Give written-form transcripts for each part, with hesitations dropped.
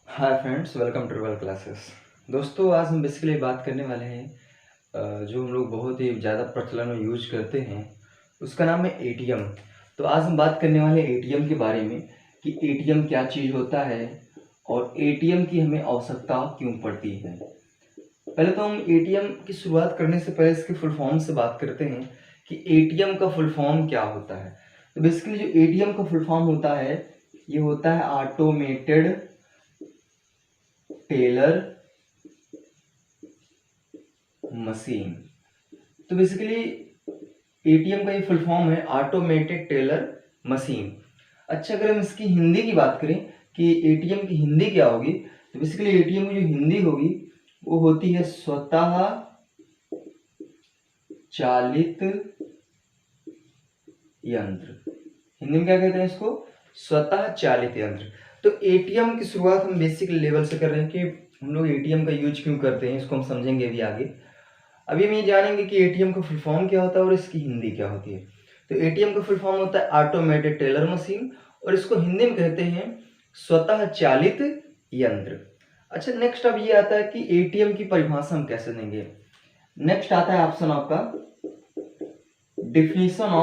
Hi friends, welcome to twelve classes. दोस्तों, आज हम बेसिकली बात करने वाले हैं जो हम लोग बहुत ही ज़्यादा प्रचलन में यूज करते हैं, उसका नाम है एटीएम। तो आज हम बात करने वाले हैं एटीएम के बारे में कि एटीएम क्या चीज़ होता है और एटीएम की हमें आवश्यकता क्यों पड़ती है। पहले तो हम एटीएम की शुरुआत करने से पहले इसके फुल फॉर्म से बात करते हैं कि एटीएम का फुल फॉर्म क्या होता है। तो बेसिकली जो एटीएम का फुल फॉर्म होता है, ये होता है ऑटोमेटेड टेलर मशीन। तो बेसिकली एटीएम का ये फुल फॉर्म है ऑटोमेटेड टेलर मशीन। अच्छा, अगर हम इसकी हिंदी की बात करें कि एटीएम की हिंदी क्या होगी, तो बेसिकली एटीएम की जो हिंदी होगी वो होती है स्वतः चालित यंत्र। हिंदी में क्या कहते हैं इसको? स्वतः चालित यंत्र। तो एटीएम की शुरुआत हम बेसिक लेवल से कर रहे हैं कि हम लोग एटीएम का यूज क्यों करते हैं, इसको हम समझेंगे अभी आगे। अभी हम ये जानेंगे कि एटीएम का फुल फॉर्म क्या होता है और इसकी हिंदी क्या होती है। तो एटीएम का फुल फॉर्म होता है ऑटोमेटेड टेलर मशीन और इसको हिंदी में कहते हैं स्वतः चालित यंत्र। अच्छा, नेक्स्ट अब ये आता है कि एटीएम की परिभाषा हम कैसे देंगे। नेक्स्ट आता है ऑप्शन आपका डिफिनीशन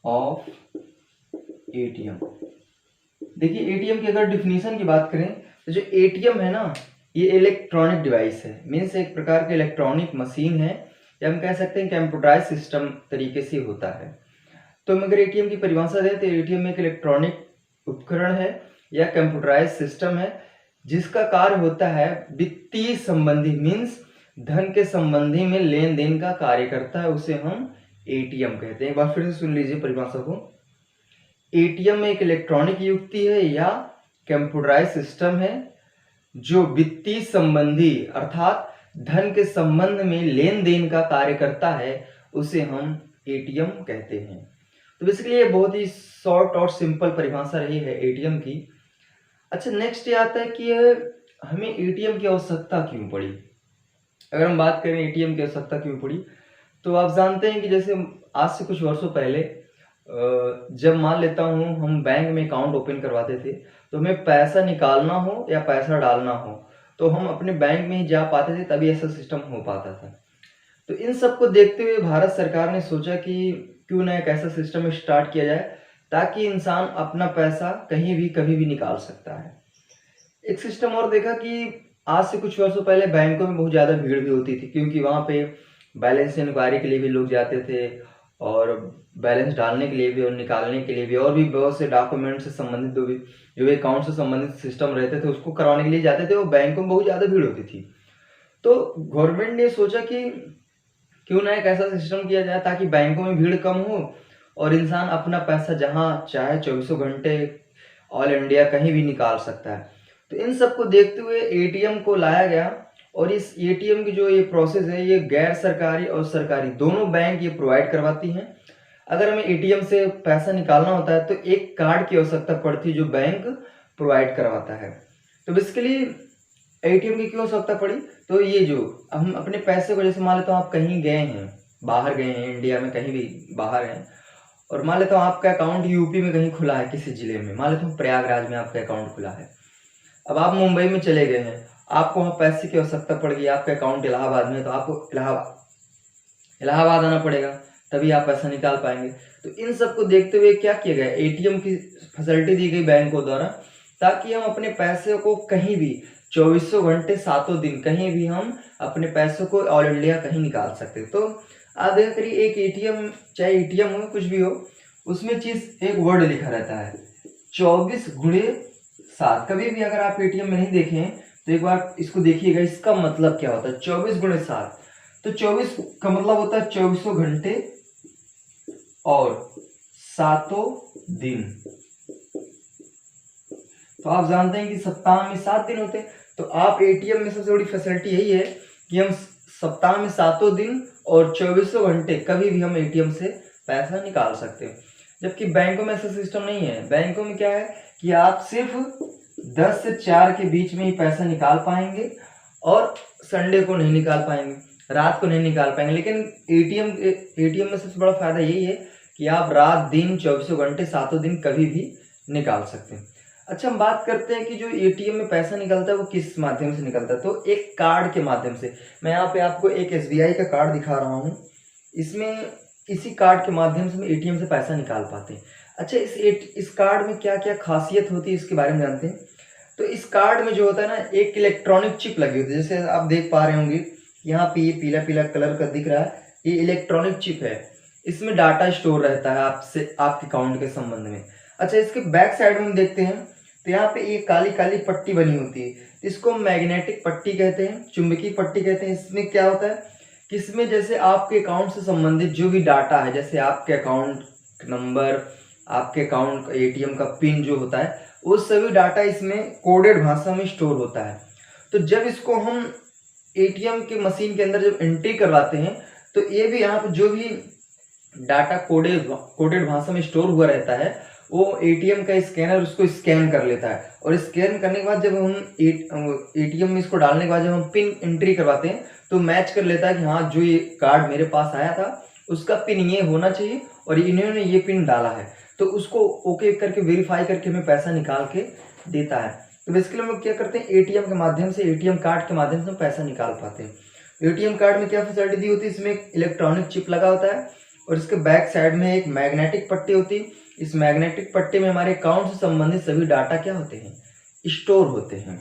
ऑफ एटीएम। देखिए, एटीएम की अगर डिफिनीशन की बात करें तो जो एटीएम है ना, ये इलेक्ट्रॉनिक डिवाइस है, मीन्स एक प्रकार की इलेक्ट्रॉनिक मशीन है, या हम कह सकते हैं कंप्यूटराइज सिस्टम तरीके से होता है। तो हम अगर एटीएम की परिभाषा दें तो एटीएम एक इलेक्ट्रॉनिक उपकरण है या कंप्यूटराइज सिस्टम है जिसका कार्य होता है वित्तीय संबंधी, मीन्स धन के संबंधी में लेन देन का कार्य करता है, उसे हम एटीएम कहते हैं। एक बार फिर से सुन लीजिए परिभाषा को। एटीएम एक इलेक्ट्रॉनिक युक्ति है या कंप्यूटराइज सिस्टम है जो वित्तीय संबंधी अर्थात धन के संबंध में लेन देन का कार्य करता है, उसे हम एटीएम कहते हैं। तो बेसिकली ये बहुत ही शॉर्ट और सिंपल परिभाषा रही है एटीएम की। अच्छा, नेक्स्ट ये आता है कि हमें एटीएम की आवश्यकता क्यों पड़ी। अगर हम बात करें एटीएम की आवश्यकता क्यों पड़ी, तो आप जानते हैं कि जैसे आज से कुछ वर्षों पहले जब मान लेता हूँ हम बैंक में अकाउंट ओपन करवाते थे, तो हमें पैसा निकालना हो या पैसा डालना हो तो हम अपने बैंक में ही जा पाते थे, तभी ऐसा सिस्टम हो पाता था। तो इन सब को देखते हुए भारत सरकार ने सोचा कि क्यों ना एक ऐसा सिस्टम स्टार्ट किया जाए ताकि इंसान अपना पैसा कहीं भी कभी भी निकाल सकता है। एक सिस्टम और देखा कि आज से कुछ वर्षों पहले बैंकों में बहुत ज़्यादा भीड़ भी होती थी, क्योंकि वहाँ पे बैलेंस इंक्वायरी के लिए भी लोग जाते थे और बैलेंस डालने के लिए भी और निकालने के लिए भी, और भी बहुत से डॉक्यूमेंट से संबंधित जो भी अकाउंट से संबंधित सिस्टम रहते थे उसको करवाने के लिए जाते थे, और बैंकों में बहुत ज़्यादा भीड़ होती थी। तो गवर्नमेंट ने सोचा कि क्यों ना एक ऐसा सिस्टम किया जाए ताकि बैंकों में भीड़ कम हो और इंसान अपना पैसा जहाँ चाहे 24 घंटे ऑल इंडिया कहीं भी निकाल सकता है। तो इन सब को देखते हुए एटीएम को लाया गया, और इस एटीएम की जो ये प्रोसेस है, ये गैर सरकारी और सरकारी दोनों बैंक ये प्रोवाइड करवाती हैं। अगर हमें एटीएम से पैसा निकालना होता है तो एक कार्ड की आवश्यकता पड़ती है जो बैंक प्रोवाइड करवाता है। तो बेसिकली एटीएम की क्यों आवश्यकता पड़ी, तो ये जो हम अपने पैसे को, जैसे मान लेते हो आप कहीं गए हैं, बाहर गए हैं, इंडिया में कहीं भी बाहर हैं, और मान लेता हूँ आपका अकाउंट यूपी में कहीं खुला है, किसी जिले में, मान लेता हूँ प्रयागराज में आपका अकाउंट खुला है। अब आप मुंबई में चले गए हैं, आपको वहाँ पैसे की आवश्यकता पड़ गई, आपका अकाउंट इलाहाबाद में, तो आपको इलाहाबाद आना पड़ेगा, तभी आप पैसा निकाल पाएंगे। तो इन सब को देखते हुए क्या किया गया, एटीएम की फैसिलिटी दी गई बैंकों द्वारा, ताकि हम अपने पैसे को कहीं भी 24 घंटे 7 दिन कहीं भी हम अपने पैसों को ऑल इंडिया कहीं निकाल सकते। तो आप देखा करिए, एक एटीएम, चाहे एटीएम हो कुछ भी हो, उसमें चीज एक वर्ड लिखा रहता है 24x7। कभी भी अगर आप एटीएम में नहीं देखें तो एक बार इसको देखिएगा, इसका मतलब क्या होता है 24x7। तो 24 का मतलब होता है 24 घंटे और 7 दिन। तो आप जानते हैं कि सप्ताह में 7 दिन होते हैं। तो आप एटीएम में सबसे बड़ी फैसिलिटी यही है कि हम सप्ताह में 7 दिन और 24 घंटे कभी भी हम एटीएम से पैसा निकाल सकते हैं। जबकि बैंकों में ऐसा सिस्टम नहीं है। बैंकों में क्या है कि आप सिर्फ 10 से 4 के बीच में ही पैसा निकाल पाएंगे और संडे को नहीं निकाल पाएंगे। रात को नहीं निकाल पाएंगे। लेकिन एटीएम में सबसे बड़ा फायदा यही है कि आप रात दिन 24 घंटे 7 दिन कभी भी निकाल सकते हैं। अच्छा, हम बात करते हैं कि जो एटीएम में पैसा निकलता है वो किस माध्यम से निकलता है। तो एक कार्ड के माध्यम से। मैं यहाँ पे आपको एक एसबीआई का कार्ड दिखा रहा हूँ। इसमें इसी कार्ड के माध्यम से हम एटीएम से पैसा निकाल पाते हैं। अच्छा, इस कार्ड में क्या क्या खासियत होती है इसके बारे में जानते हैं। तो इस कार्ड में जो होता है ना, एक इलेक्ट्रॉनिक चिप लगी होती है। जैसे आप देख पा रहे होंगे यहाँ पे ये पीला पीला कलर का दिख रहा है, ये इलेक्ट्रॉनिक चिप है। इसमें डाटा स्टोर रहता है आपसे, आपके अकाउंट के संबंध में। अच्छा, इसके बैक साइड में हम देखते हैं तो यहाँ पे एक काली काली पट्टी बनी होती है। इसको मैग्नेटिक पट्टी कहते हैं, चुंबकीय पट्टी कहते हैं। इसमें क्या होता है कि इसमें जैसे आपके अकाउंट से संबंधित जो भी डाटा है, जैसे आपके अकाउंट नंबर, आपके अकाउंट एटीएम का पिन जो होता है, वो सभी डाटा इसमें कोडेड भाषा में स्टोर होता है। तो जब इसको हम एटीएम के मशीन के अंदर जब एंट्री करवाते हैं तो ये भी यहाँ पर जो भी डाटा कोडेड भाषा में स्टोर हुआ रहता है वो एटीएम का स्कैनर उसको स्कैन कर लेता है। और स्कैन करने के बाद जब हम एटीएम में इसको डालने के बाद जब हम पिन एंट्री करवाते हैं तो मैच कर लेता है कि हाँ, जो ये कार्ड मेरे पास आया था उसका पिन ये होना चाहिए और इन्होंने ये पिन डाला है। तो उसको ओके करके वेरीफाई करके हमें पैसा निकाल के देता है। तो बेसिकली हम लोग क्या करते हैं, एटीएम के माध्यम से, एटीएम कार्ड के माध्यम से हम पैसा निकाल पाते हैं। एटीएम कार्ड में क्या फैसिलिटी दी होती है, इसमें एक इलेक्ट्रॉनिक चिप लगा होता है और इसके बैक साइड में एक मैग्नेटिक पट्टी होती है। इस मैग्नेटिक पट्टी में हमारे अकाउंट से संबंधित सभी डाटा क्या होते हैं, स्टोर होते हैं।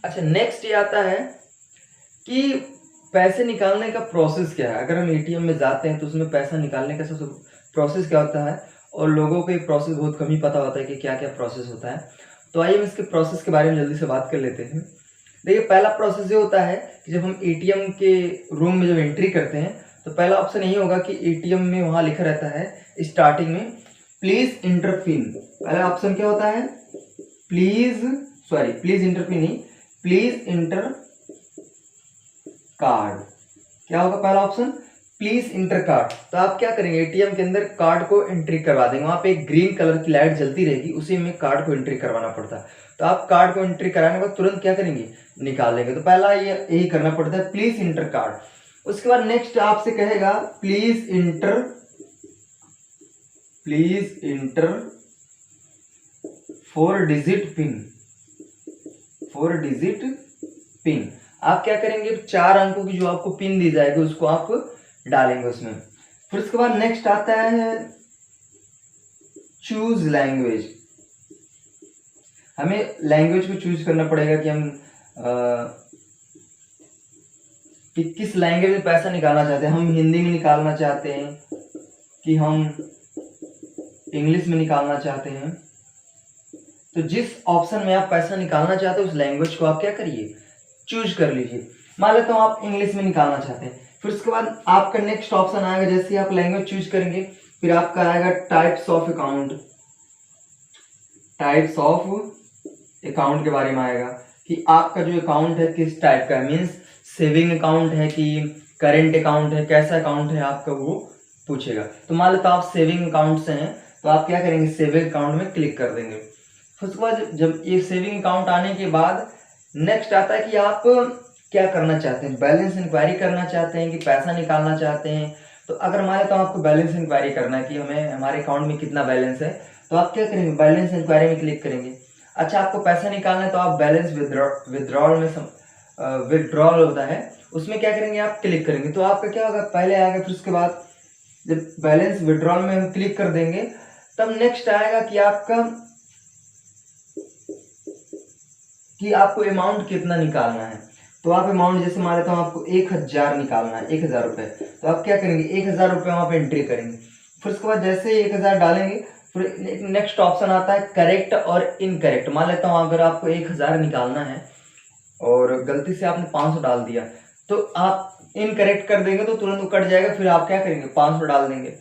अच्छा, नेक्स्ट ये आता है कि पैसे निकालने का प्रोसेस क्या है। अगर हम एटीएम में जाते हैं तो उसमें पैसा निकालने का सबसे प्रोसेस क्या होता है, और लोगों को ये प्रोसेस बहुत कम ही पता होता है कि क्या क्या प्रोसेस होता है। तो आइए हम इसके प्रोसेस के बारे में जल्दी से बात कर लेते हैं। देखिए, पहला प्रोसेस ये होता है कि जब हम एटीएम के रूम में जब एंट्री करते हैं तो पहला ऑप्शन यही होगा कि एटीएम में वहाँ लिखा रहता है स्टार्टिंग में प्लीज इंटर पिन। पहला ऑप्शन क्या होता है, प्लीज इंटर पिन नहीं, प्लीज इंटर कार्ड। क्या होगा पहला ऑप्शन, प्लीज इंटर कार्ड। तो आप क्या करेंगे, एटीएम के अंदर कार्ड को एंट्री करवा देंगे। वहाँ पे एक ग्रीन कलर की लाइट जलती रहेगी, उसी में कार्ड को एंट्री करवाना पड़ता है। तो आप कार्ड को एंट्री कराने के बाद तुरंत क्या करेंगे, निकाल लेंगे। तो पहला ये यही करना पड़ता है, प्लीज इंटर कार्ड। उसके बाद नेक्स्ट आपसे कहेगा प्लीज इंटर 4 डिजिट पिन। आप क्या करेंगे, 4 अंकों की जो आपको पिन दी जाएगी उसको आप डालेंगे उसमें। फिर उसके बाद नेक्स्ट आता है चूज लैंग्वेज। हमें लैंग्वेज को चूज करना पड़ेगा कि हम कि किस लैंग्वेज में पैसा निकालना चाहते हैं। हम हिंदी में निकालना चाहते हैं कि हम इंग्लिश में निकालना चाहते हैं। तो जिस ऑप्शन में आप पैसा निकालना चाहते हैं उस लैंग्वेज को आप क्या करिए, चूज कर लीजिए। मान लेता हूँ आप इंग्लिश में निकालना चाहते हैं। फिर उसके बाद आपका नेक्स्ट ऑप्शन आएगा, जैसे आप लैंग्वेज चूज करेंगे फिर आपका आएगा टाइप्स ऑफ अकाउंट के बारे में आएगा कि आपका जो अकाउंट है किस टाइप का है, मीन्स सेविंग अकाउंट है कि करेंट अकाउंट है, कैसा अकाउंट है आपका, वो पूछेगा। तो मान लेता आप सेविंग अकाउंट से हैं तो आप क्या करेंगे, सेविंग अकाउंट में क्लिक कर देंगे। फिर उसके बाद जब ये सेविंग अकाउंट आने के बाद नेक्स्ट आता है कि आप क्या करना चाहते हैं, बैलेंस इंक्वायरी करना चाहते हैं कि पैसा निकालना चाहते हैं। तो अगर मान लेता हूँ आपको बैलेंस इंक्वायरी करना है कि हमें हमारे अकाउंट में कितना बैलेंस है, तो आप क्या करेंगे, बैलेंस इंक्वायरी में क्लिक करेंगे। अच्छा, आपको पैसा निकालना है तो आप बैलेंस विड्रॉल होता है उसमें क्या करेंगे, आप क्लिक करेंगे। तो आपका क्या होगा, पहले आएगा। फिर उसके बाद जब बैलेंस विड्रॉल में हम क्लिक कर देंगे तब नेक्स्ट आएगा कि आपको अमाउंट कितना निकालना है। तो आप अमाउंट जैसे मान लेता हूँ आपको 1000 निकालना है, 1000 रुपये। तो आप क्या करेंगे, 1000 रुपये वहाँ पे एंट्री करेंगे। फिर उसके बाद जैसे 1000 डालेंगे फिर नेक्स्ट ऑप्शन आता है करेक्ट और इनकरेक्ट। मान लेता हूँ अगर आपको 1000 निकालना है और गलती से आपने 500 डाल दिया तो आप इनकरेक्ट कर देंगे तो तुरंत वो कट जाएगा। फिर आप क्या करेंगे, 500 डाल देंगे।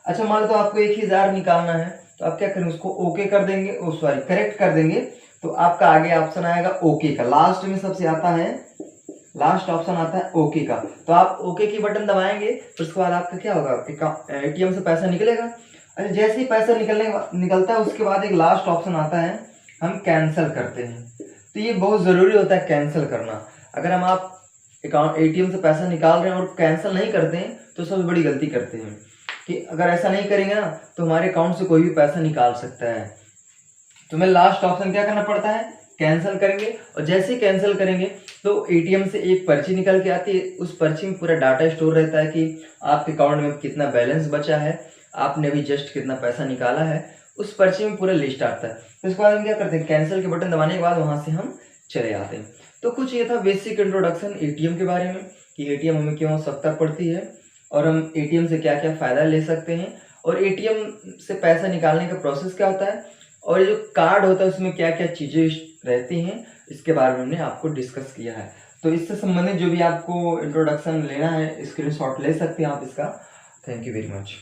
अच्छा, मान लेता हूँ आपको 1000 निकालना है तो आप क्या करेंगे, उसको ओके कर देंगे, करेक्ट कर देंगे। तो आपका आगे ऑप्शन आएगा ओके का। लास्ट में सबसे आता है, लास्ट ऑप्शन आता है ओके का। तो आप ओके की बटन दबाएंगे फिर उसके बाद आपका क्या होगा, एटीएम से पैसा निकलेगा। अच्छा, जैसे ही पैसा निकलता है उसके बाद एक लास्ट ऑप्शन आता है, हम कैंसिल करते हैं। तो ये बहुत ज़रूरी होता है कैंसिल करना। अगर हम आप अकाउंट एटीएम से पैसा निकाल रहे हैं और कैंसिल नहीं करते हैं तो सबसे बड़ी गलती करते हैं कि अगर ऐसा नहीं करेंगे ना तो हमारे अकाउंट से कोई भी पैसा निकाल सकता है। तो हमें लास्ट ऑप्शन क्या करना पड़ता है, कैंसिल करेंगे। और जैसे ही कैंसिल करेंगे तो एटीएम से एक पर्ची निकल के आती है, उस पर्ची में पूरा डाटा स्टोर रहता है कि आपके अकाउंट में कितना बैलेंस बचा है, आपने अभी जस्ट कितना पैसा निकाला है, उस पर्ची में पूरा लिस्ट आता है। तो इसके बाद हम क्या करते हैं, कैंसिल के बटन दबाने के बाद वहाँ से हम चले आते हैं। तो कुछ ये था बेसिक इंट्रोडक्शन एटीएम के बारे में कि एटीएम हमें क्यों आवश्यकता पड़ती है और हम एटीएम से क्या क्या फ़ायदा ले सकते हैं और एटीएम से पैसा निकालने का प्रोसेस क्या होता है और ये जो कार्ड होता है उसमें क्या क्या चीज़ें रहती हैं, इसके बारे में हमने आपको डिस्कस किया है। तो इससे संबंधित जो भी आपको इंट्रोडक्शन लेना है स्क्रीनशॉट ले सकते हैं आप इसका। Thank you very much.